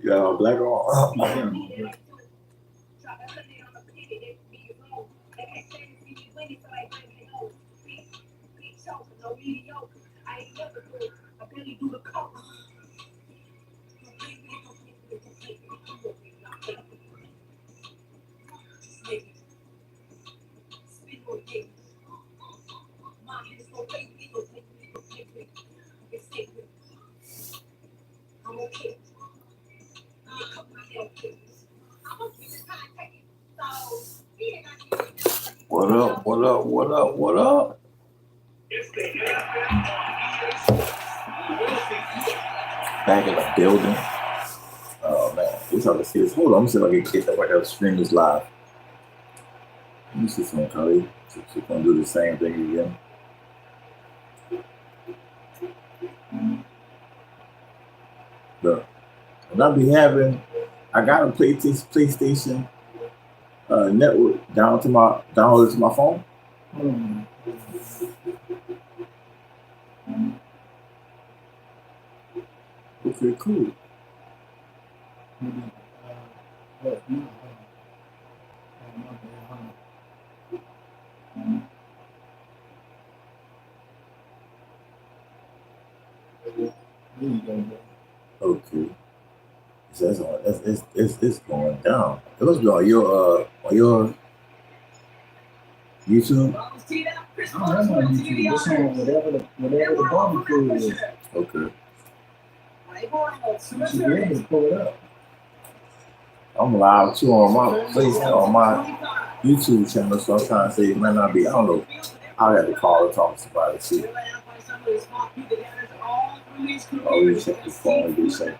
Yeah, black on. What up? What up? What up? What up? Back in the building. Oh man, this how to see this. Hold on, I'm gonna see if I can get that right now. Stream this live. Let me see something, Cody. She's gonna do the same thing again. Look, and I'll be having. I got a PlayStation network downloaded to my phone. Okay, cool. Okay. So it's going down. It must be on your YouTube. Oh, that's on YouTube. It's on whatever the barbecue is. Okay. You should be able to pull it up. I'm live too on my YouTube channel, so I'm trying to say it might not be. I don't know. I have to call and talk to somebody to see. Oh, you check the phone, do say.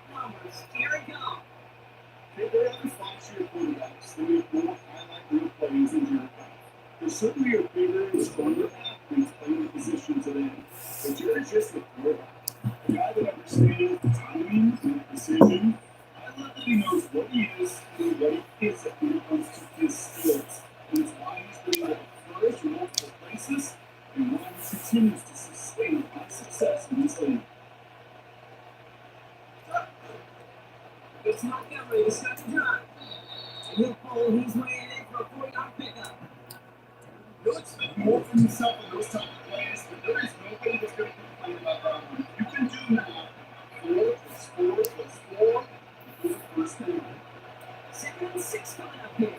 There's certainly your favorite stronger athletes playing the position today. But you're just a quarterback. A guy that understands the timing and the precision. I love that he knows what he is and what he is when it comes to his skills. And it's why he's been able to flourish in multiple places and why he continues to sustain high success in this league. It's not Montgomery, the second time. He'll pull, he's weighing in for a 40-yard pickup. He'll expect more from himself in those type of plays, but there is nobody that's going to complain about that. You can do now 4 plus 4 plus 4 for the first down. 2nd and 6 coming up here.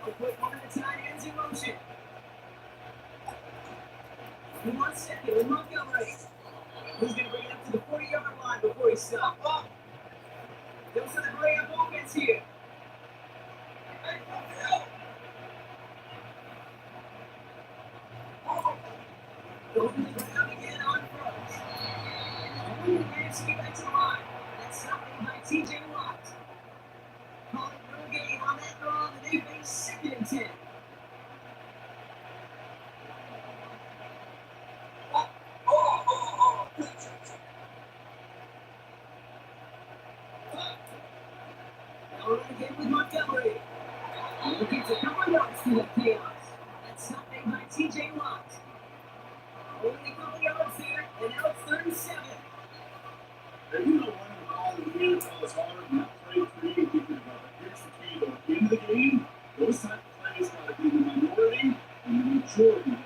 We'll put one of the tight ends in motion. 1 second with Montgomery. He's going to bring it up to the 40-yard line before he stops. Oh. Goes to the gray up offense here. Goes to the ground again on first. And he managed to get back to the line. That's stopped by TJ Watt. Call it no gain on that throw, and they face 2nd and 10. Again with Montgomery. Looking to come yards to the chaos. That's something by TJ Watt. Only a couple yards here, and now it's 3rd and 7. If you don't run the ball in the NFL is hard, and not play free and thinking about it. Here's the key, though. At the end of the game, those type of plays got to be the minority and the majority of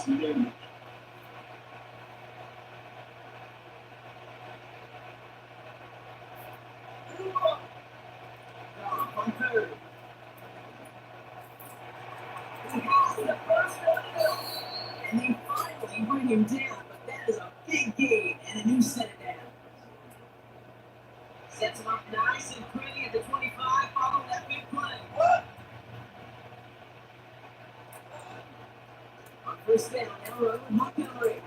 the damage. And they finally bring him down, but that is a big gain and a new set of down. Sets him up nice and pretty at the 25, follow that big play. First down, now run with Montgomery.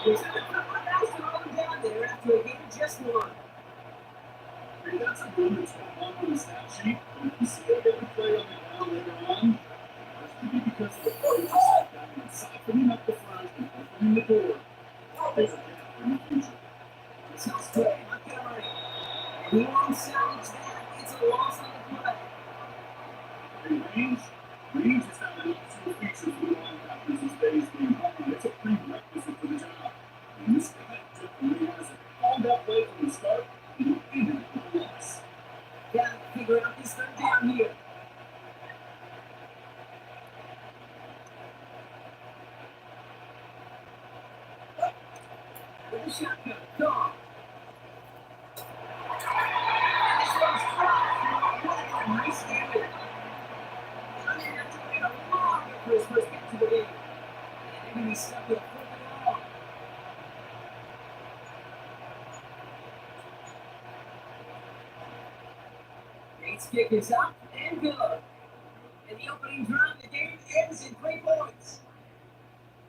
They took a couple of downs to hold him down there after a gain of just one. Hey, that's a run that's going on the stat sheet. And if you see every play on the ground later on, that's going to be because of the coach sat down and softening up the front and opening the door. There's a gap in the future. This is good, Montgomery. And he won't salvage that. It's a loss on the play. Range is not an absolute feature for the linebackers these days. It's a prerequisite for the job. And this guy definitely has it. Called that play from the start, and he ended it with a loss. Gotta figure out this third down here. With the shotgun, gone. And this one's dropped. What a nice area. I'm gonna have to wait a long for his first get to the game. And they're gonna be stuck with a fourth and long. Nate's kick is up and good. And the opening drive of the game ends in 3 points.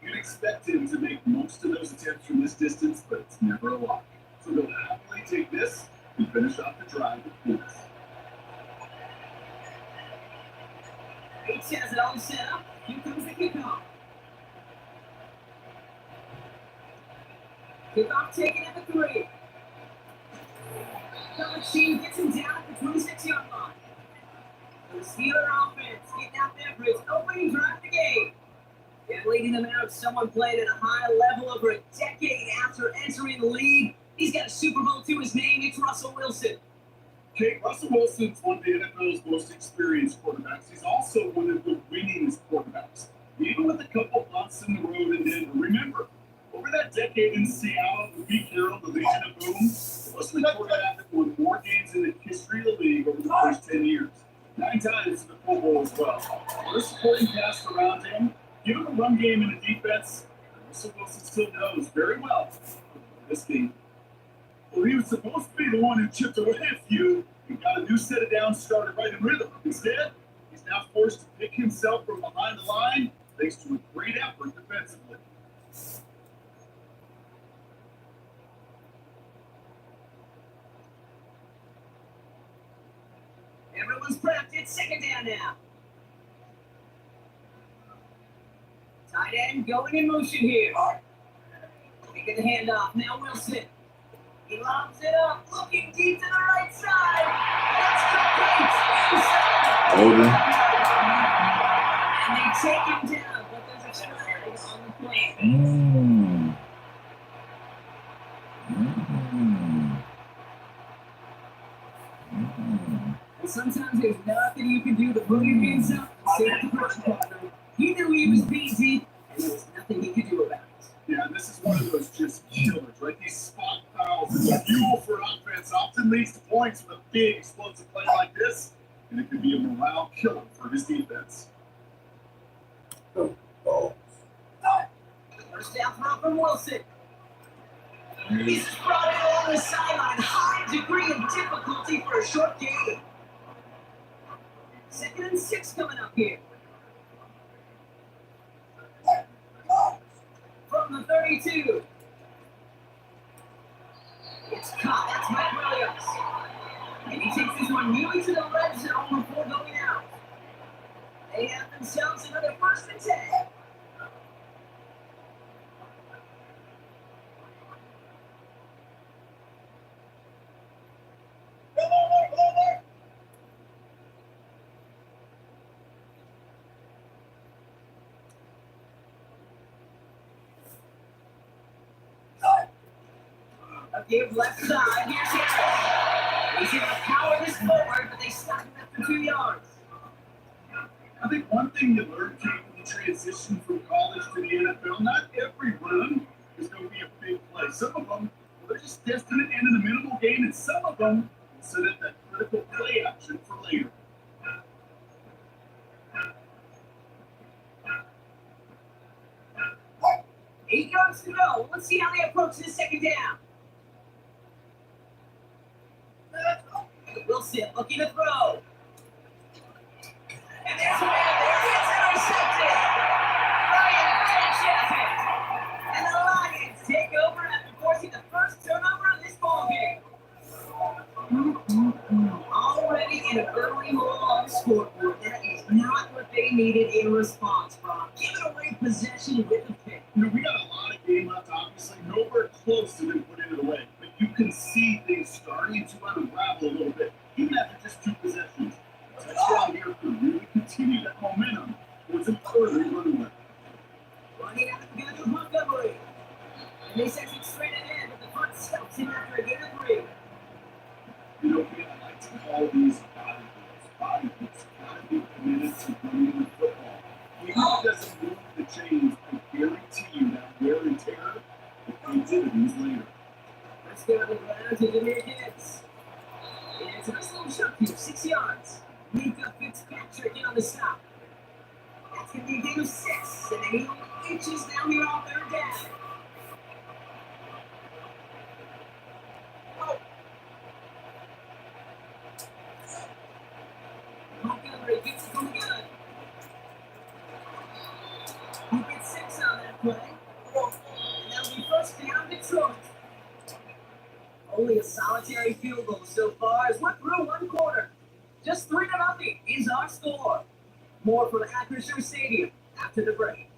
You'd expect him to make most of those attempts from this distance, but it's never a lot. So they'll happily take this and finish off the drive with points. Bates has it all set up. Here comes the kickoff. Kickoff taken at the 3. The machine gets him down at the 26-yard line. The Steeler offense getting out there for its opening drive of the game. And leading them out, someone played at a high level over a decade after entering the league. He's got a Super Bowl to his name. It's Russell Wilson. Okay, Russell Wilson's one of the NFL's most experienced quarterbacks. He's also one of the winningest quarterbacks. Even with a couple bumps in the road in Denver. Remember, over that decade in Seattle, with Pete Carroll, the Legion of Boom, Wilson the quarterback that won more games in the history of the league over the first 10 years. 9 times to the Pro Bowl as well. We're supporting cast around him. Give him a run game and a defense. Russell Wilson still knows very well this game. Well, he was supposed to be the one who chipped away a few and got a new set of downs started right in rhythm. Instead, he's now forced to pick himself from behind the line thanks to a great effort defensively. Everyone's prepped. It's second down now. Tight end going in motion here. Taking the handoff. Now Wilson. He lobs it up. Looking deep to the right side. That's complete. Inside. Holding. And they take him down, but there's a flag on the play. And sometimes there's nothing you can do to put your hands up and save the pressure partner. He knew he was busy, and there was nothing he could do about it. Yeah, and this is one of those just killers, right? These spot fouls and the fuel for offense often leads to points with a big explosive play like this, and it could be a morale killer for his defense. Oh. First down throw from Wilson. This is brought in along the sideline. High degree of difficulty for a short game. 2nd and 6 coming up here. From the 32. It's caught. That's Mike Williams. And he takes this one nearly to the red zone before going out. They have themselves another 1st and 10. A give left side. Here's Harris. He's able to power this forward, but they stop him after 2 yards. I think one thing you learn, Kate, when you transition from college to the NFL, not every run is going to be a big play. Some of them, they're just destined to end in a minimal gain, and some of them will set up that critical play action for later. Eight yards to go. Let's see how they approach this second down. Wilson looking to throw. And there's one. There it's intercepted. Ryan they needed in response from giving away possession with a pick. We got a lot of game left, obviously. Nowhere close to them putting it away. But you can see things starting to unravel a little bit, even after just 2 possessions. A touchdown here could really continue that momentum towards a further runaway. Running out the gun to Montgomery. And they send him straight ahead, but the front stops him after a gain of 3. Man, I like to call these body hits. Body hits gotta be committed to running the football. Even if it doesn't move the chains, I guarantee you that wear and tear will pay dividends later. Let's go to the ground to Jameer Gibbs. And it's a nice little shot here, 6 yards. Mika Fitzpatrick in on the stop. That's going to be a gain of 6, and he inches down here on 3rd down. Montgomery gets it from the gun. He gets 6 on that play. And that'll be first down Detroit. Only a solitary field goal so far as we're through 1 quarter. Just 3-0 is our score. More from Acrisure Stadium after the break.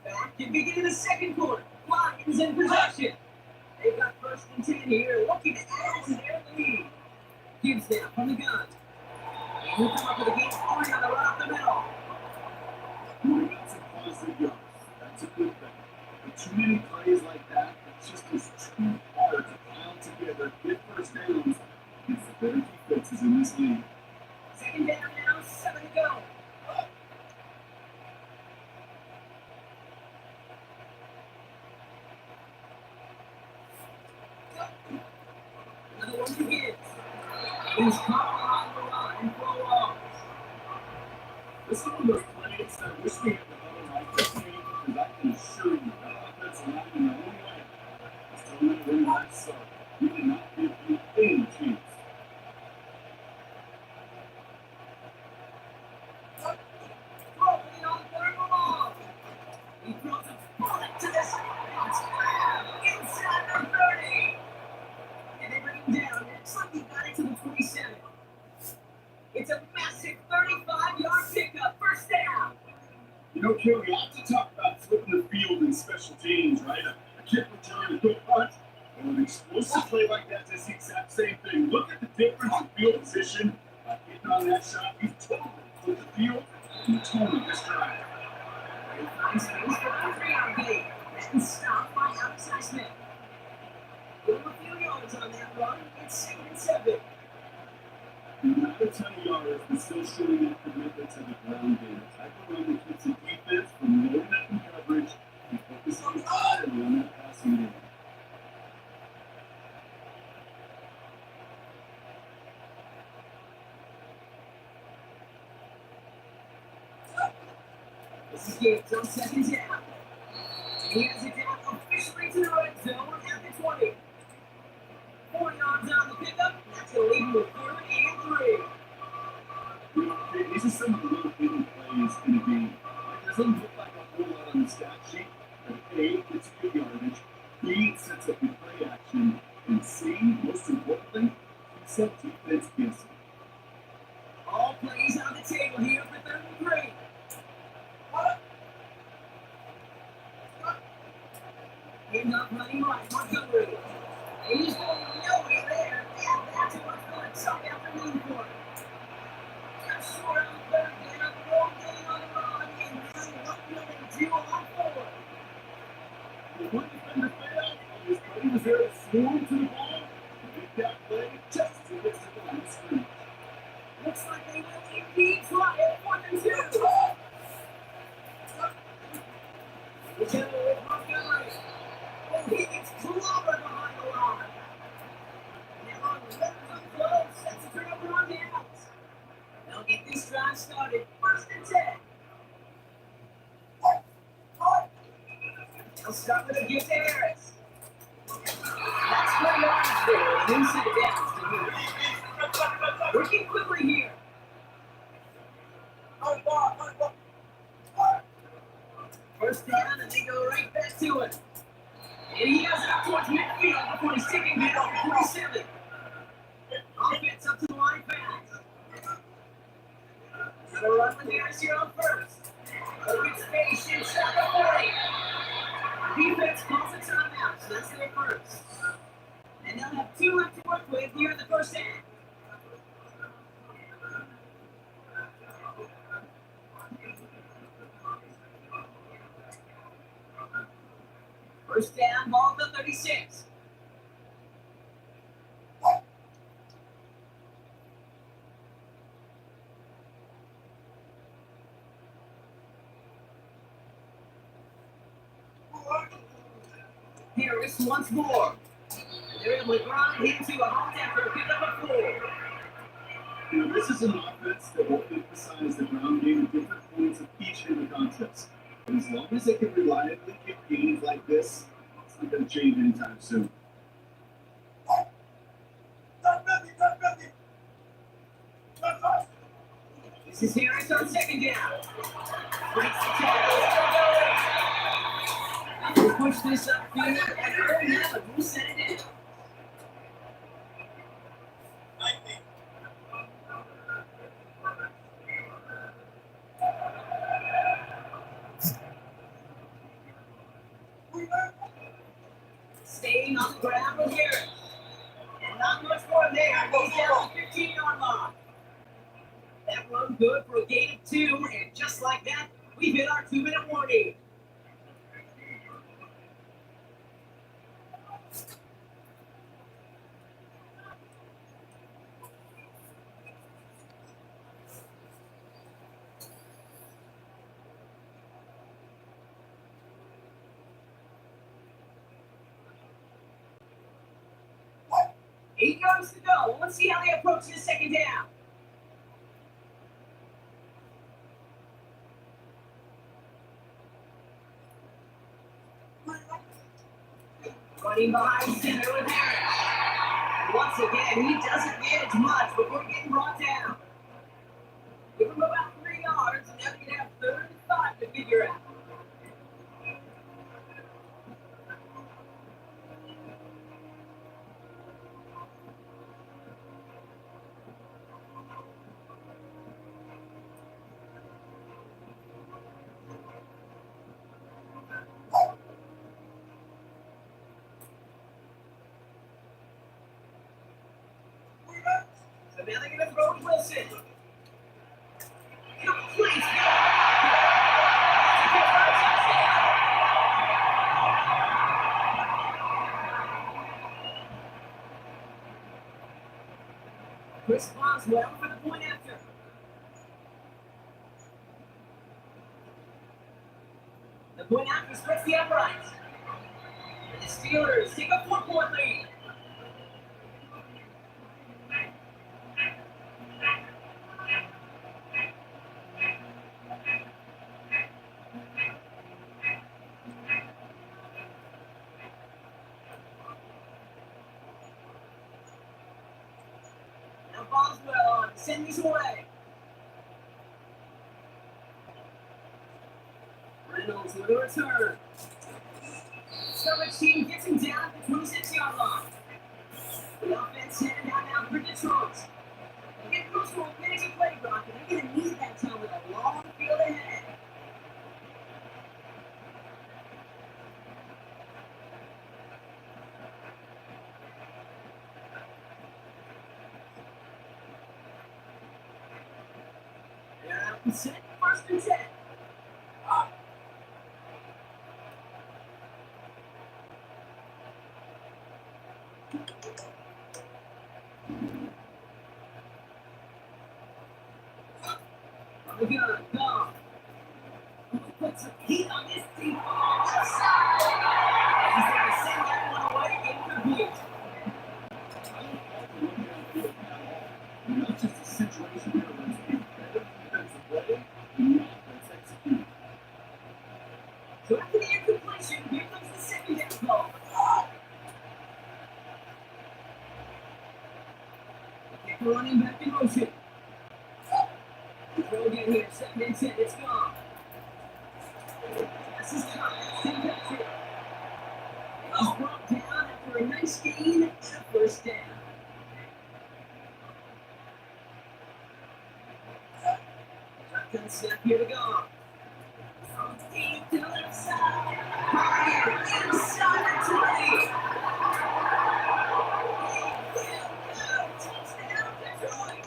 Back to beginning the 2nd quarter. Lions in possession. They've got 1st and 10 here, looking to add to their lead. Gibbs now from the gun. And he'll come up with a gain of 3 on the run up the middle. We got some positive yards. That's a good thing. But too many plays like that, it just is too hard to pile together, get 1st downs against the better defenses in this league. 2nd down now, 7 to go. Another one to Gibbs. He's caught on the line for a loss. This is one of those plays that I wish we had the other right this game, because I can assure you that offensive line in their own way is telling them to win that side. We did not give you any chance. Broken on 3rd and long. He throws a bullet to this inside the 30. And they bring him down. It's like he got it to the 27. It's a massive 35-yard pickup, 1st down. Ken, we have to talk about flipping the field in special teams, right? A kick return, a good punt, and an explosive play like that does the exact same thing. Look at the difference in field position. Getting on that shot, we've totally flipped the field and the tone of this drive. He finds space for a 3-yard gain. Then stopped by outside Smith. Give him a few yards on that run. It's 2nd and 7. Not a ton of yards, but still showing that commitment to the ground game. Type of run that keeps the defense from loading up in coverage and focusing entirely on that passing game. This is Gibbs on 2nd down. And he has it down officially to the red zone at the 20. 4 yards on the pickup. That's going to lead him to 3rd and 3. These are some of the little hidden plays in the game. It doesn't look like a whole lot on the stat sheet, but A, it's good yardage, B, it sets up your play action, and C, most importantly, it sets defense guessing. All plays on the table here for 3rd and 3. End up running right, Montgomery. And he's going nowhere there. And that's what's going to suck afternoon for him. Just short on 3rd down, no gain on the run, and now what will they do on 4th? The one defender failed, and his buddy was there to swarm to the ball, and make that play just as it gets to the line of scrimmage. Looks like they will indeed try it 4th and 2. Together with Montgomery. Oh, he gets clobbered behind the line. Now on 11th and close, sets a turnover on downs. They'll get this drive started 1st and 10. They'll start with a gift to Harris. That's 4 yards there, and into the downs to Harris. Working quickly here. first down, and they go right back to it. And he has it up towards midfield before he's taking it off 47. Offense up to the line fast. Got a run with Harris here on first. Open space inside the 40. Defense calls a timeout, so that's their first. And they'll have 2 left to work with here in the first half. First down, ball to 36. Harris once more. They're able to grind into a home after a pickup of 4. You know, this is an offense that will emphasize the ground game at different points of each in the contest. And as long as they can reliably kick games like this, it's not going to change anytime soon. This is Harris on second down. Breaks the tackle. We'll push this upfield and earn that, but who set it in? Staying on the ground with Harris. And not much more there. Goes down the 15-yard line. That run good for a gain of 2, and just like that, we've hit our 2-minute warning. Eight yards to go. Let's see how they approach this second down. Running behind center with Harris. Once again, he doesn't manage much before getting brought down. Give him about 3 yards, and now they can have 3rd and 5 to figure out. So now they're going to throw to Wilson. Complete. Chris Boswell for the point after. The point after splits the uprights. And the Steelers take a 4-point lead. Boswell on, send these away. Reynolds with a return. Coverage team gets him down at the 26-yard line. The offense headed down now for Detroit. They get close to a minute to play, Brock, and they're going to need that time with a long field ahead. Set, 1st and 10. We're gonna go. Put some heat on this team. He's gonna send that one away incomplete. Not just a situation where there's a better defensive play, and the offense executed. So after the incompletion, here comes the second down call. Kicker running back in motion. Throw again here, 2nd and 10, it's gone. Pass is Here we go. From deep to the left side. Ryan inside the 20. Touchdown, Detroit.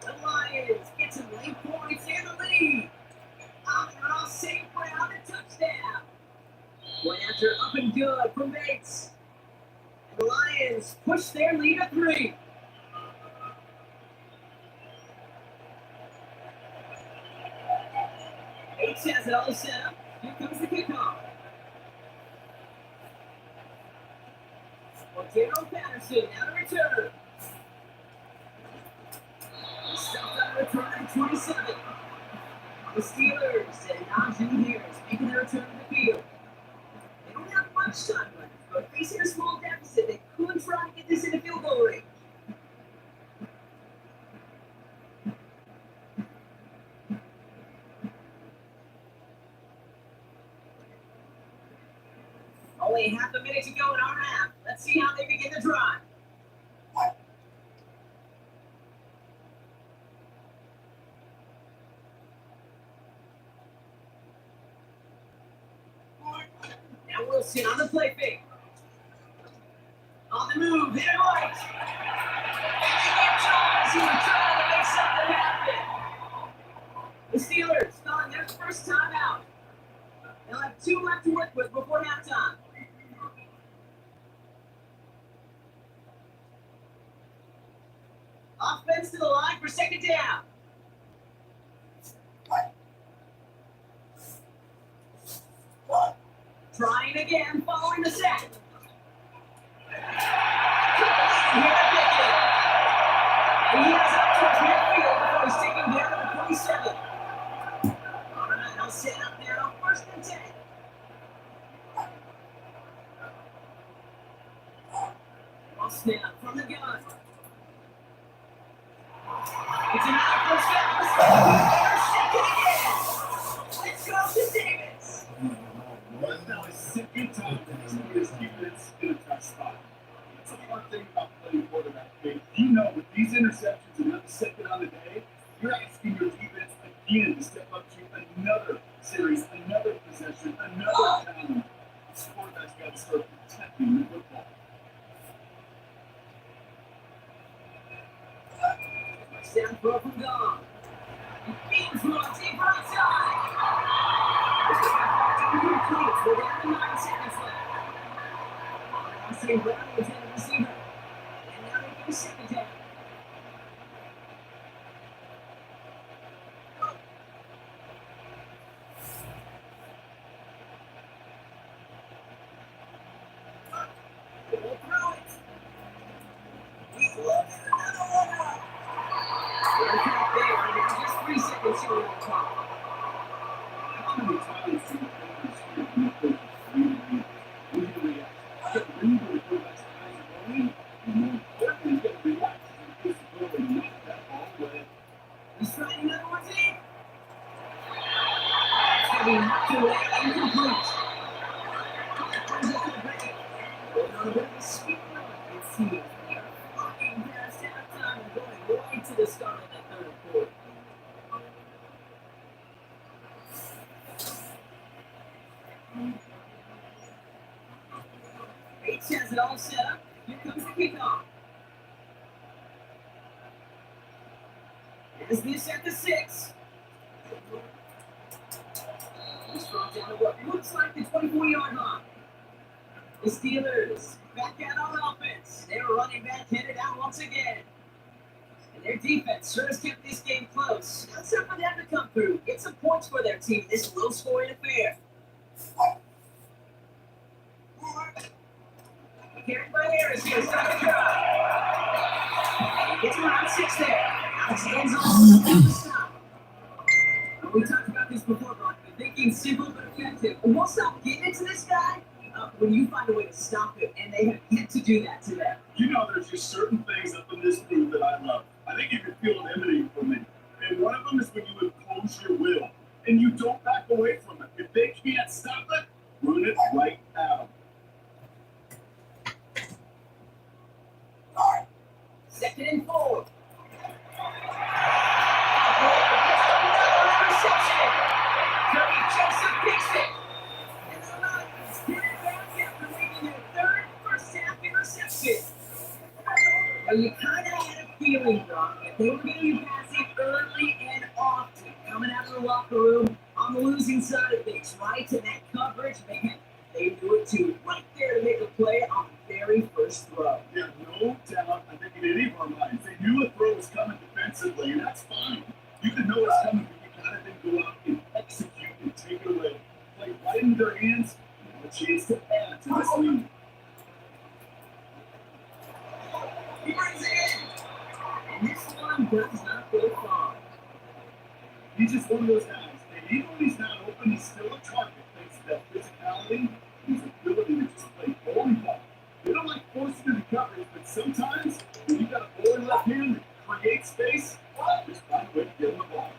The Lions get some late points and the lead. Amon St. Brown, a touchdown. Went after up and good from Bates. And the Lions push their lead to 3. Bates has it all set up. Here comes the kickoff. Montero Patterson now to return. Stuffed on the return at 27. The Steelers and Najee Harris making their return to the field. They don't have much time left, but facing a small deficit, they could try to get this into field goal range. Only half a minute to go in our half. Let's see how they begin the drive. Now Wilson on the play fake. On the move, hit it right. He was trying to make something happen. The Steelers calling their first time out. They'll have 2 left to work with before halftime. Offense to the line for second down. Trying again following the sack. And he has up towards midfield before he's taken down at the 27. All right, I'll set up there on 1st and 10. Ball snap from the gun. It's another first down. Intercepted again. Let's go to Davis. Well, now his second time that he's put his defense in a tough spot. That's a hard thing about playing quarterback. You know, with these interceptions, another second on the day, you're asking your defense again to step up to another series, another possession, another challenge. This quarterback's got to start protecting the football. Down throw from Gone. He beams one deep right side. Incomplete. We're down to 9 seconds left. St. Brown was in the receiver. And now they get a second down. They will throw it. He's loaded another one up. They're not there, and it's just 3 seconds short of the clock. How many times do you think this year you put really react? Get read where the quarterback's eyes are going, and more importantly, get react to the ability to knock that ball away. He's trying another one in. It's going to be knocked away, incomplete. That brings up the break. Going on a bit of a speed run, it seems. We are flying past halftime and going right to the start of the third quarter. Bates has it all set up. Here comes the kickoff. Is this at the 6? He's thrown down to what looks like the 24-yard line. The Steelers back out on offense. They're running back headed out once again. And their defense sure has kept this game close. Now it's time for them to come through. Get some points for their team in this low-scoring affair. Carried by Harris here, start the drive. He gets around 6 there. Alex ends on the stop. We talked about this before, Brock. The thinking simple but effective. And we'll stop getting into this guy when you find a way to stop him, and they have yet to do that today. You know, there's just certain things up in this group that I love. I think you can feel an emanating from me. And one of them is when you impose your will, and you don't back away from it. If they can't stop it, run it right out. Second and 4. locker room on the losing side of things, right? And that coverage, man, they do it too. Right there to make a play on the very first throw. Yeah, no doubt. I think in any of our minds, they knew a throw was coming defensively, and that's fine. You can know it's coming, but you gotta then go out and execute and take it away. Play right into their hands, and have a chance to add to this lead. He brings it in. And this one does not go far. He's just one of those guys. And even when he's not open, he's still a target. Thanks to that physicality and his ability to just play bowling ball. They don't like forcing him to coverage, but sometimes when you got a bowling left hand that creates space, just find a way to get him the ball.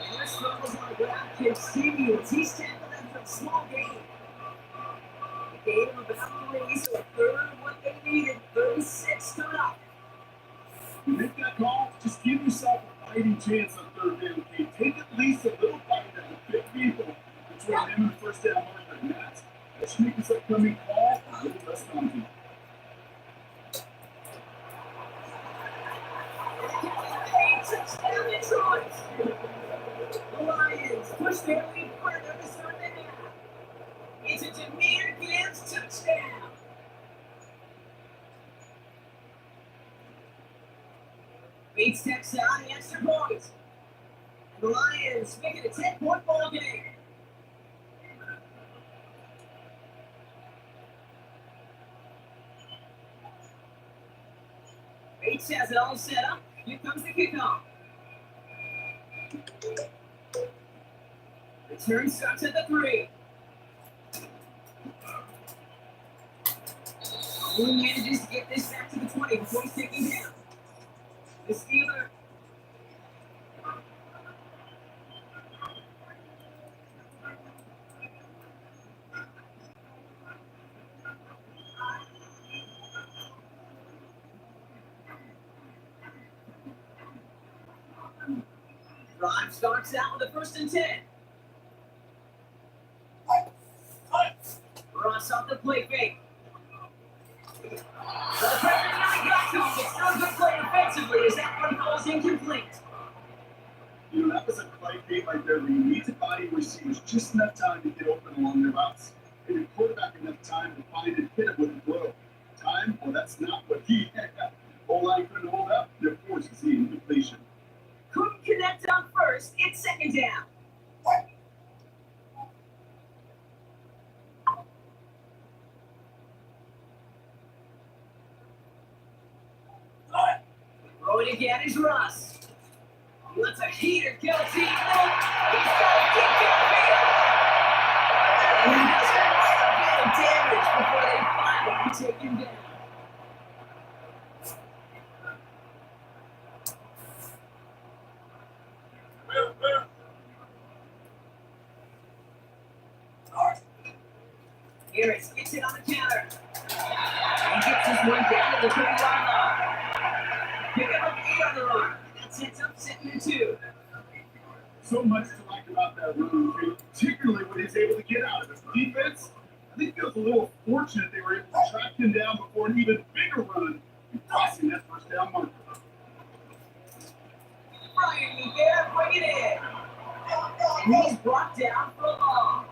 And this struggles on the ground continues. He's tackled them for a small gain. A gain of about 3, so a third of what they needed. 36 coming up. You make that call, just give yourself a fighting chance on third down. Okay? Take at least a little fight at the big people between him and the first down marker. And that should make this upcoming call a little less daunting. Touchdown Detroit. The Lions push their lead further to start the half. It's a Jameer Gibbs touchdown. Beats Texas on the extra point. And the Lions make it a 10-point ball game. Bates has it all set up. Here comes the kickoff. Return starts at the 3. Moon manages to get this back to the 20 before he's taken down. The Steelers. Drive starts out with a 1st and 10. Ross off the play fake. The pressure really got to him. It's still a good play defensively as that one falls incomplete. You know, that was a play game right there where you need to buy your receivers just enough time to get open along their routes. And your quarterback enough time to find and hit it with a throw. Time? Well, that's not what he had. O-line couldn't hold up. They're forced to see incompletion. Couldn't connect on 1st. It's 2nd down. Throwing again is Russ. He lets a heater kill a team. He's got a kick in the field. And he does a lot of damage before they finally take him down. Harris gets it on the counter. He gets this one down to the 30-yard line. Pick up 8 on the run. That sets up 2nd and 2. So much to like about that run, particularly when he's able to get out of it. Defense, I think feels a little fortunate they were able to track him down before an even bigger run and crossing that 1st down marker. Ryan, you there? Bring it in. And he's brought down for a loss.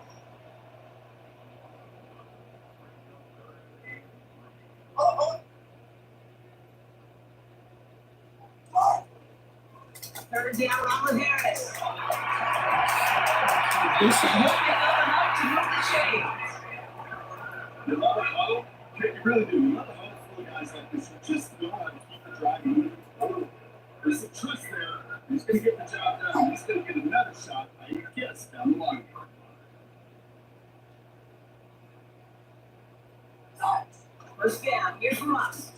Third down, Ronald Harris. You love a huddle? You really do. You love a huddle full of guys like this who just know how to keep the drive moving forward. There's some trust there. He's going to get the job done. He's going to get another shot, I guess, down the line. First down, here's Russ.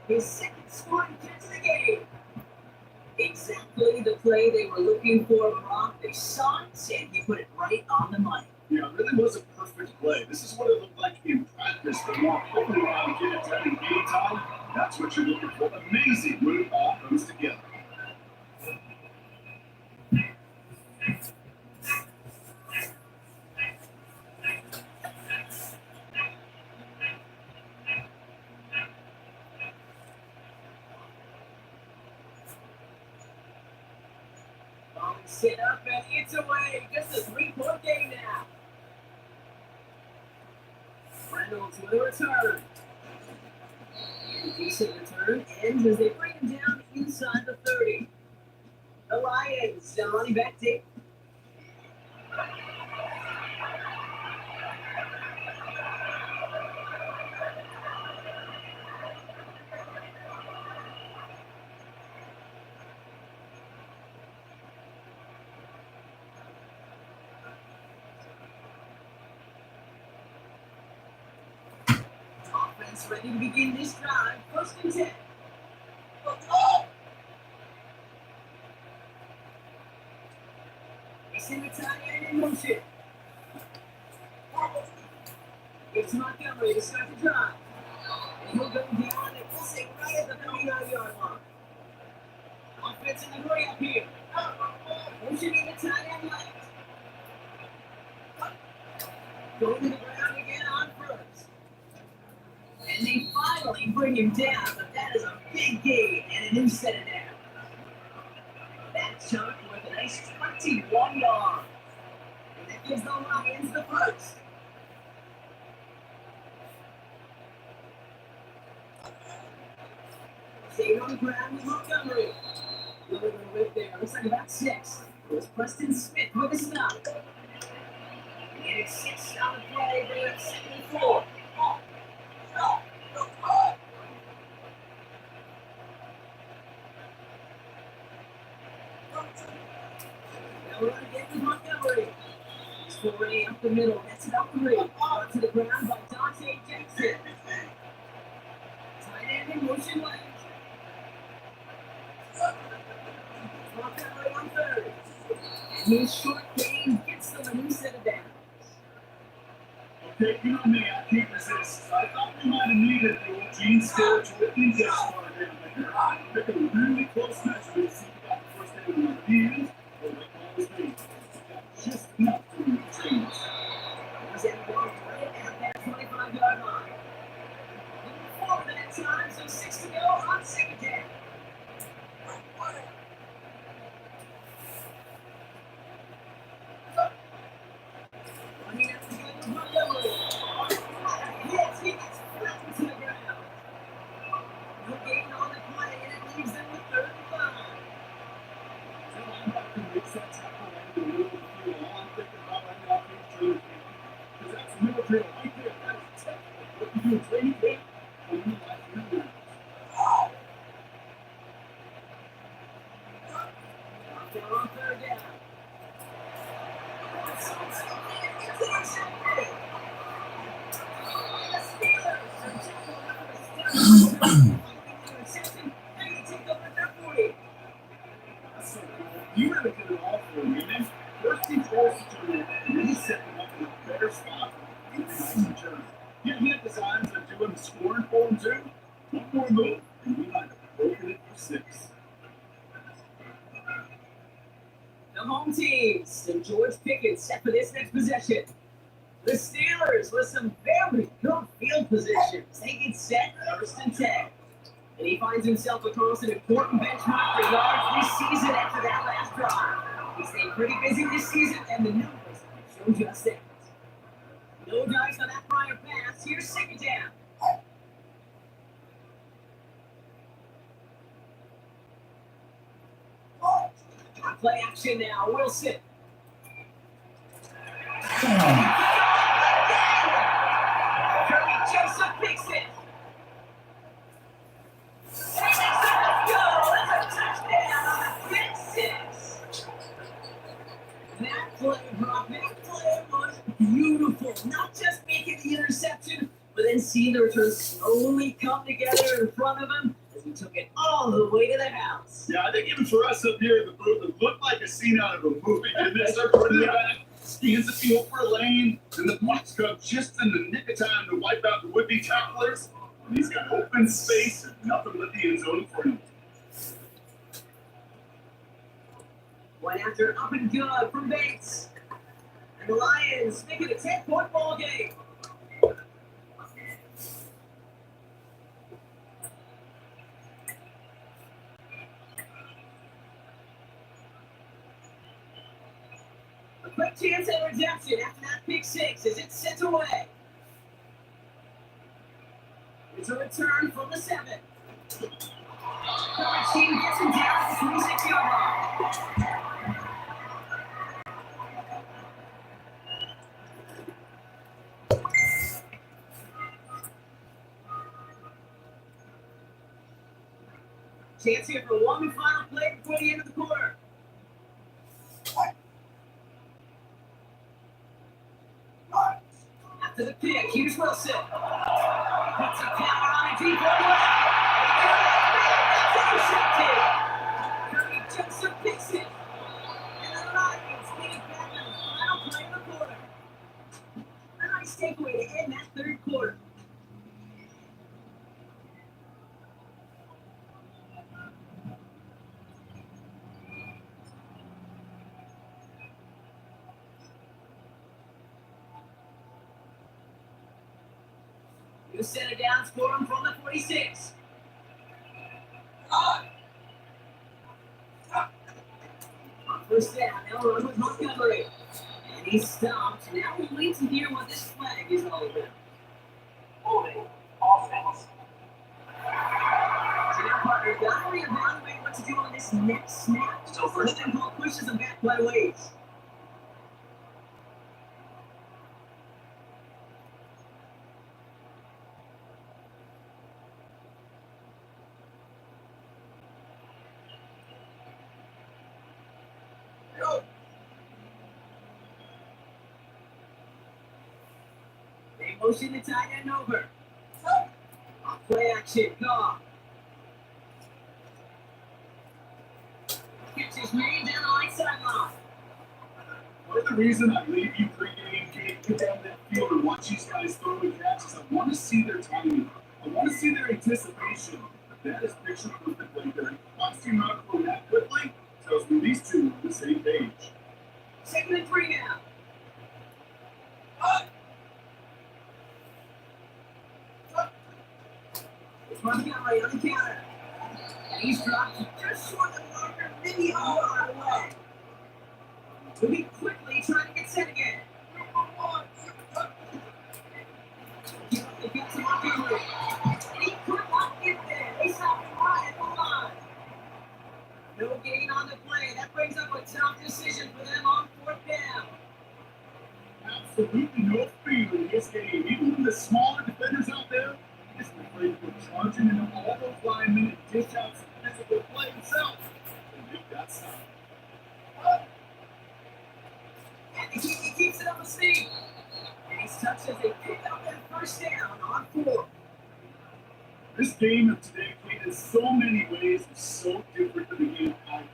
His 2nd scoring catch of the game. Exactly the play they were looking for, Brock. They saw it, and he put it right on the money. Yeah, it really was a perfect play. This is what it looked like in practice, but more importantly, when you get it done in game time, that's what you're looking for. Amazing when it all comes together. away. Just a 3-point game now. Reynolds with a return. And decent return ends as they bring him down inside the 30. The Lions on back deep. Offense ready to begin this drive. First and 10. Missing the tight end in motion. It's Montgomery to start the drive. And he'll go down and we'll say right at the 39-yard line. Offense in the hurry up here. Motion in the tight end left. Going to the ground again on first. And they finally bring him down, but that is a big gain and a new set of down. That chunk with a nice 21 yard. And that gives the Lions the first. Staying on the ground with Montgomery. Another little bit there. Looks like about 6. It was Preston Smith with a stop. And it's 6 on the play there at 2nd and 4. Now we're going to get with Montgomery. He's forwarding up the middle. That's about 3. On to the ground by Dante Jackson. Tight end in motion left. Montgomery on 3rd. And his short game gets them a new set of downs. Okay, you know me, I can't resist. I thought we might have needed the old Gene Stewart whipping this one in there. Took a really close measure to see about the first day of my views, or they call his name. Just enough to change. He's at one right at that 25-yard line. Looking forward to that time, so 6 to go on 2nd down. Running up the field with Montgomery. Yes, he gets flattened to the ground. No gain on the play, and it leaves them with 3rd and 5. Makes that tackle right in the middle of the field. All I'm thinking about right now is training camp. Because that's middle drill right there. That's technical. What you do in training camp, when you like your rounds. They're on 3rd down. So you really did it all for me. Then first he forced it to me, and then he set him up in a better spot. Nice return. Yeah, he had designs of doing the scoring for him too. One more move, and we might have broken it for 6. The home team, St. George Pickens, set for this next possession. The Steelers with some very good field positions. They get set 1st and 10. And he finds himself across an important benchmark for yards this season after that last drive. He stayed pretty busy this season, and the numbers show just that. No dice on that prior pass. Here's 2nd down. Play action now. Wilson. Kirby Joseph picks it. Let's go. That's a touchdown on a pick 6. That play was beautiful. Not just making the interception, but then seeing the return slowly come together in front of him as he took it all the way to the house. Yeah, I think even for us up here in the booth, it looked like a scene out of a movie. And then start running it back, skins the field for a lane, and the blocks come just in the nick of time to wipe out the would-be tacklers. And he's got open space and nothing but the end zone for him. Went after up and good from Bates. And the Lions make it a 10-point ball game. quick chance at redemption after that pick six as it's sent away. It's a return from the 7. Coverage team gets him down at the 26-yard line. Chance here for one final play before the end of the quarter. After the pick, here's Wilson. Puts a power on a deep one. Curry Joseph picks it. And the Lions take it back on the final play of the quarter. A nice takeaway to end that third quarter. You set it down, score him from the 46. On first down, they'll run with Montgomery. And he's stopped. Now we wait to hear what this flag is all about. Holding offense. So now, partner, gotta reevaluate what to do on this next snap. So first and goal pushes him back quite a ways. They motion the tight end over. On play action, gone. Catch is made down the right sideline. Part of the reason I leave you pregame, get down that field and watch these guys throw the catches, I want to see their timing. I want to see their anticipation. That is picture perfect right there. Watching them out that quickly tells me these two are on the same page. 2nd and 3 now. It's Montgomery on the counter. And he's dropped just short of the marker, maybe a yard away. Moving quickly, trying to get set again. They got to Montgomery. And he could not get there. They stopped him right at the line. No gain on the play. That brings up a tough decision for them on 4th down. Absolutely no fear in this game. Even with the smaller defenders out there, he's afraid of charging into all those linemen and dish out some physical play himself. And make that stop. And he keeps it up the speed. And he's touched as they pick up that first down on 4. This game of today played in so many ways is so different than the game I played.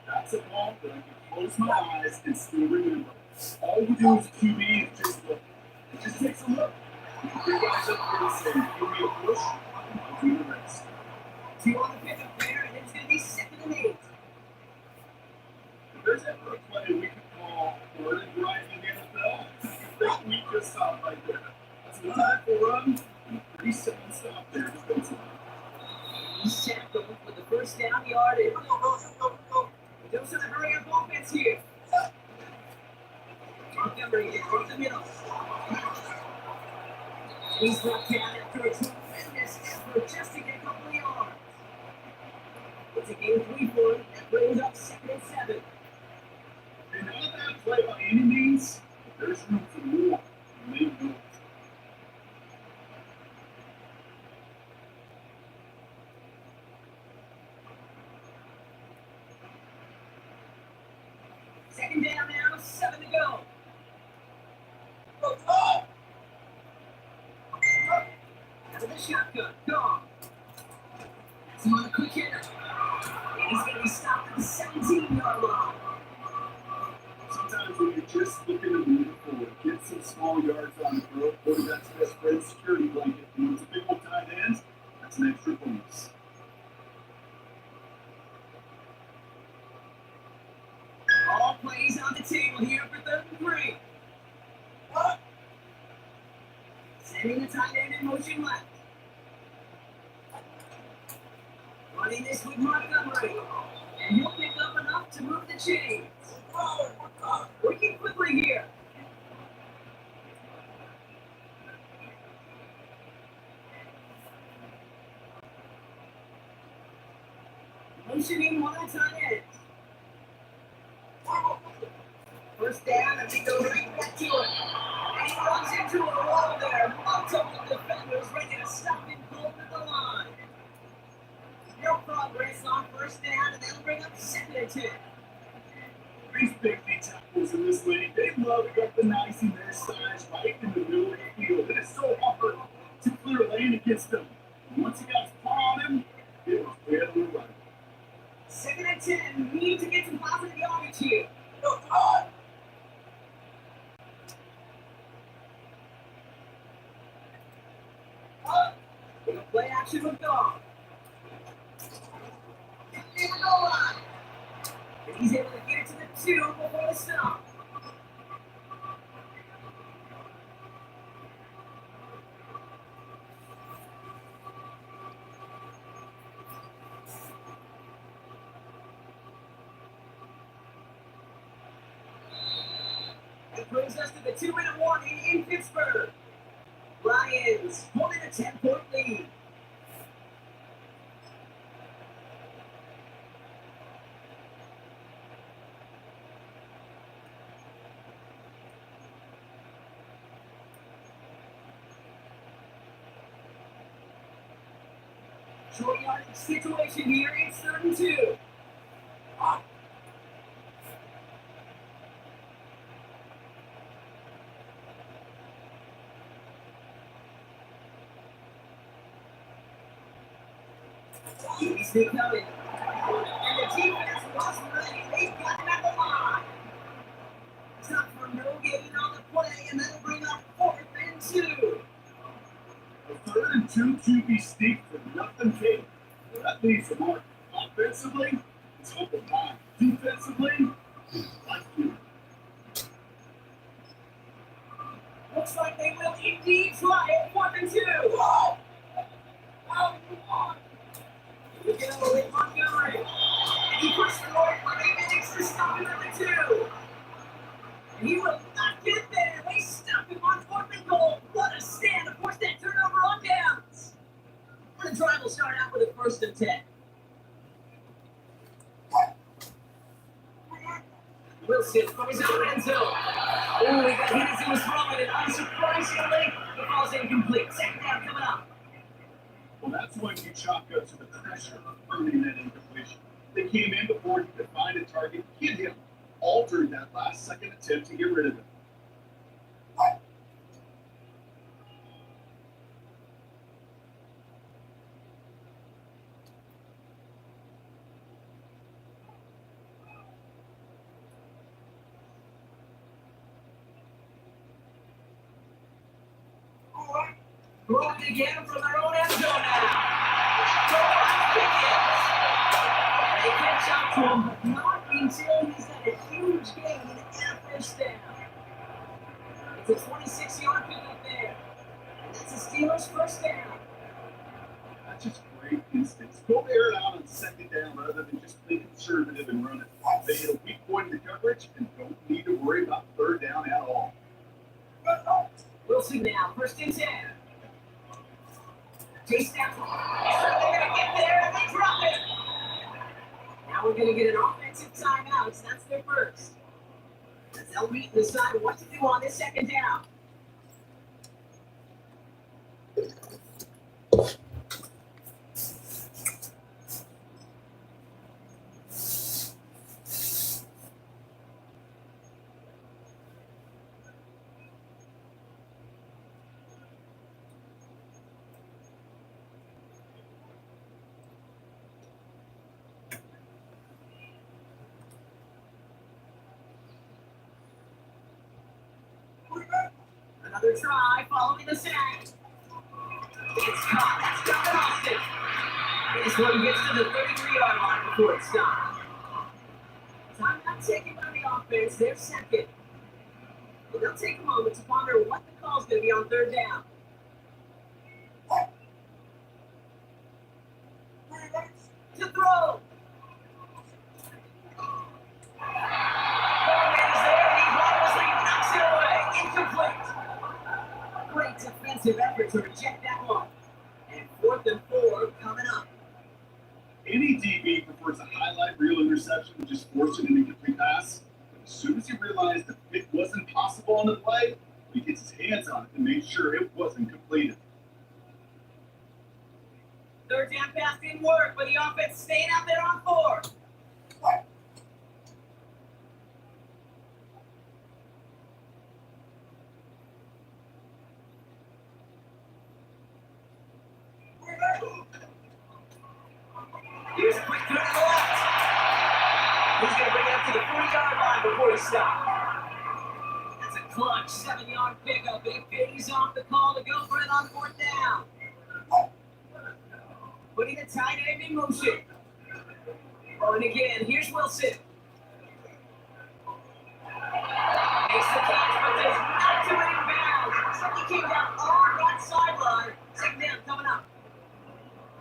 That's a ball that I can close my eyes and still remember. All you do as a QB is just look. It just takes a look. Your guys up there and say, give me a push, and I'll do the rest. 2 on the pickup there, and it's going to be 2nd and 8. If there's ever a play we could call run and drive in the NFL, I think we just stopped right there. That's a time for run, and a 3-second stop there defensively. He's tackled with the first down yard. And those are the hurry up offense here. Montgomery in the middle. He's brought down after a tremendous effort just to get a couple of yards. It's a game 3 for him. That brings up 2nd and 7. And not a bad play by any means, but there's room for more. And they do it. Second down now, 7 to go. Out of the shotgun, gone. That's him on a quick hitter. And he's going to be stopped at the 17-yard line. Sometimes when you're just looking to move forward, get some small yards on the throw, go to that spread security blanket. And it's a big one tight ends, that's an extra bonus. All plays on the table here for 3rd and 3. Sending the tight end in motion left. Running this with Montgomery. And he'll pick up enough to move the chains. Working substituting one tight end. First down, and they go right back to it. And he runs into a wall there. Multiple defenders ready to stop him cold at the line. No progress on first down, and they'll bring up 2nd and 10. These big D tackles in this league, they love recognizing their size right in the middle of the field. It is so hard to clear lane against them. And once he got his paw on him, it was way to the right. 2nd and 10, we need to get some positive yardage here. No God. The play action with Dog. In the goal line. And he's able to get it to the 2 before the stop. That brings us to the 2-minute warning in Pittsburgh. Lions holding a 10-point lead. Short yardage situation here. It's 3rd and 2. Easy coming. And the defense was ready. They got him at the line. Time for no gain on the play, and that'll bring up 4th and 2. A 3rd and 2 QB sneak for nothing big. Well, that leaves the mark. Offensively, it's open time. Defensively, like you. Looks like they will indeed try it. 4th and 2. Oh, look at Owen Montgomery. And he pushed forward for 8 minutes to stop him at the 2. And he will not get there. They stop him on 4th and goal. What a stand to force that turnover on downs. And the drive will start out with a 1st and 10. Wilson from his own end zone. Oh, he got hit as he was throwing it. Unsurprisingly, the ball's incomplete. 2nd down coming up. Well, that's when you chalk up to the pressure of earning that incompletion. They came in before he could find a target, hit him, altered that last second attempt to get rid of him. Rolling again from their own end zone now. They catch up to him, but not until he's had a huge gain and a 1st down. It's a 26-yard pickup there. And that's the Steelers' 1st down. That's just great instincts. Go air it out on 2nd down rather than just being conservative and run it. They hit a weak point in the coverage and don't need to worry about 3rd down at all. Wilson now, 1st and 10. Chase down. They're going to get there and they drop it. Now we're going to get an offensive timeout. That's their first. As they'll meet and decide what to do on this 2nd down. Another try following the sack. It's caught. That's John Austin. This one gets to the 33-yard line before it's stopped. Time not taken by the offense. They're 2nd. But they'll take a moment to ponder what the call's going to be on 3rd down. To throw. Great defensive effort to reject that one. And 4th and 4 coming up. Any DB prefers a high that real interception and just forced an incomplete pass. But as soon as he realized the pick wasn't possible on the play, he gets his hands on it and made sure it wasn't completed. Third down pass didn't work, but the offense staying out there on 4. Here's a quick turn to the left. He's going to bring it up to the 40-yard line before he stops. That's a clutch 7-yard pickup. It pays off the call to go for it on 4th down. Putting the tight end in motion. Oh, and again, here's Wilson. Makes the catch, but does not do it in bounds. Looks like he came down on that sideline. 2nd down coming up.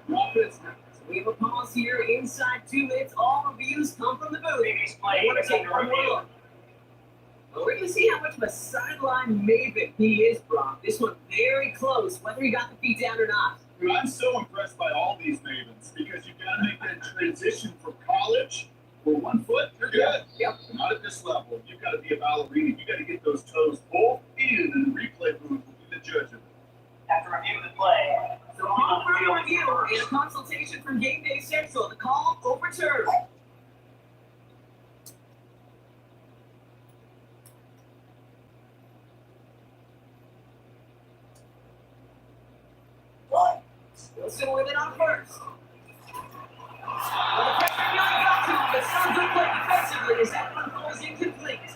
Offense. So we have a pause here inside 2 minutes. All reviews come from the booth. I want to take one more look. Well, we're going to see how much of a sideline maven he is, Brock. This one very close, whether he got the feet down or not. Dude, I'm so impressed by all these mavens because you've got to make that transition from college. For 1 foot, you're good. Yep. Not at this level. You've got to be a ballerina. You've got to get those toes both in, and the replay booth will be the judge of it. After reviewing the play, so on further review and a consultation from Game Day Central, the call overturned. Wilson with it on 1st. Well, the pressure really got to him, but some good play defensively as that one goes incomplete.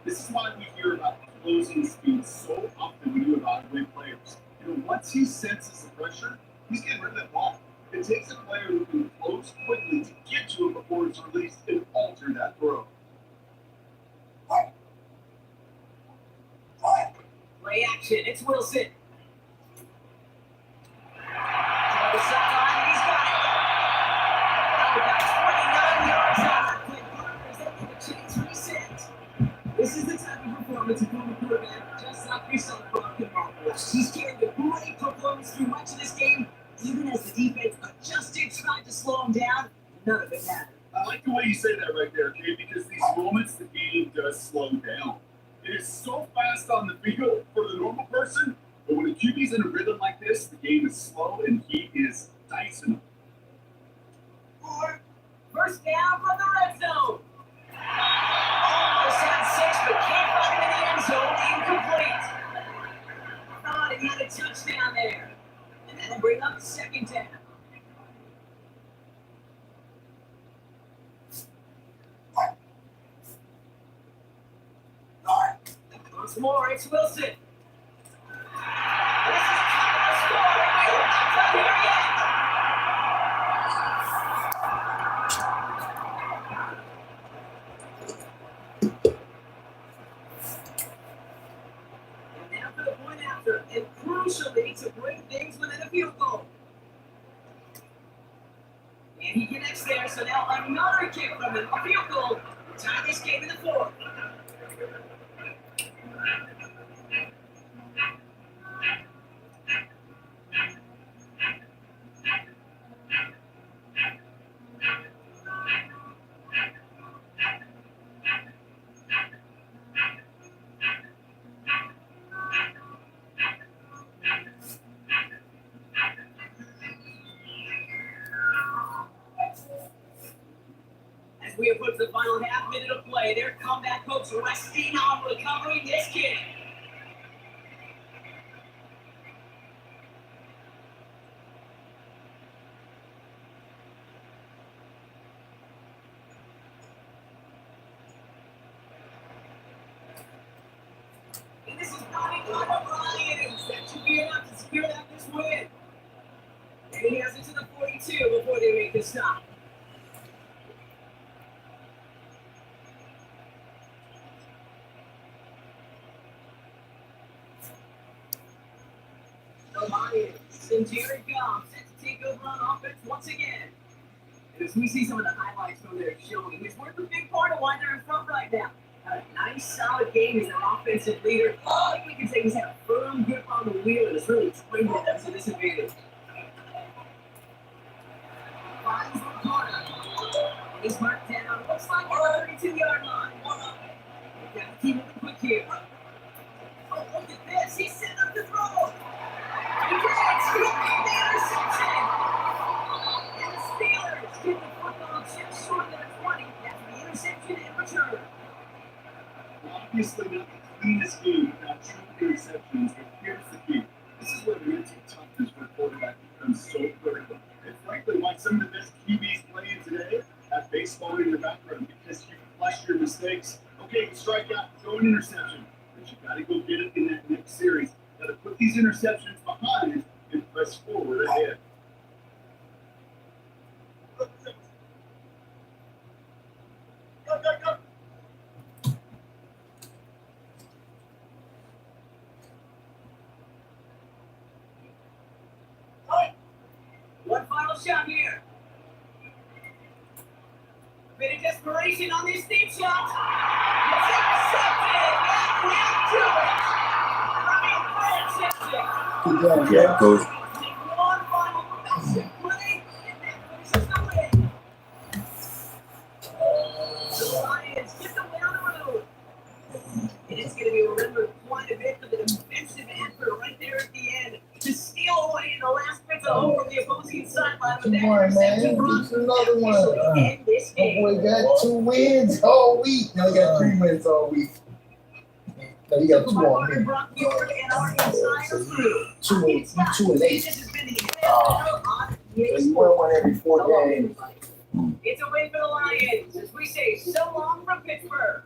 This is why we hear about closing speed so often when you evaluate players. You know, once he senses the pressure, he's getting rid of that ball. It takes a player who can close quickly to get to him before it's released and alter that throw. Play action, it's Wilson. To the sideline, he's got it. About 29 yards on that quick run, presenting the chance reset. This is the type of performance a former quarterback just like yourself, Brock, can mark with. He's carried a great performance through much of this game, even as the defense adjusted, tried to slow him down. None of it mattered. I like the way you say that right there, Kate, because these moments the game does slow down. It is so fast on the field for the normal person, but when a QB's in a rhythm like this, the game is slow and he is dicing them. First down from the red zone. Almost had 6, but can't find him in the end zone. Incomplete. Thought he had a touchdown there. And that'll bring up 2nd down. Once more, it's Wilson. This is top of the score. We're not done here yet. And now for the point after, and crucially to bring things within a field goal. And he connects there, so now another kick from him, a field goal. Tie this game in the 4th. As we approach the final half minute of play, their comeback hopes resting on recovering this kick. And this is Ronnie O'Brien. That should be enough to secure this win. And he has it to the 42 before they make the stop. And Jared Goff set to take over on offense once again. And as we see some of the highlights from their showing, he's worth a big part of why they're in front right now. Had a nice, solid game as their offensive leader. I think we can say he's had a firm grip on the wheel and has really springboarded them to this advantage. Finds the corner. He's marked down. Looks like on the 32-yard line. We've got to keep it quick here. Oh, look at this. He's set up to throw. He gets the interception. And the Steelers get the football just short of the 20 after the interception and return. Obviously not the cleanest game without two interceptions, but here's the key. This is where the mental toughness for a quarterback becomes so critical. And frankly, why some of the best QBs playing today have baseball in their background, because you flush your mistakes. Okay, you strike out, throw an interception, but you got to go get it in that next series. Got to put these interceptions behind and press forward ahead. Go, go, go. One final shot here. A bit of desperation on this deep shot. It's intercepted. And Good job, Yeah, coach. take one final offensive play, and that finishes the win. The Lions get the win on the road. And it's going to be remembered quite a bit for the defensive effort right there at the end to steal away in the last bits of hope from the opposing sideline. With that Come on, man. interception run, Just another one. officially end this Oh game. boy, got 2 wins all week. Now he got 3 wins all week. No, you got 2 My on partner him. Brock York and our insider crew. 2 and 8. This has been the NFL on EA So you Sports. won 1 every 4 So long, games. everybody. It's a win for the Lions as we say so long from Pittsburgh.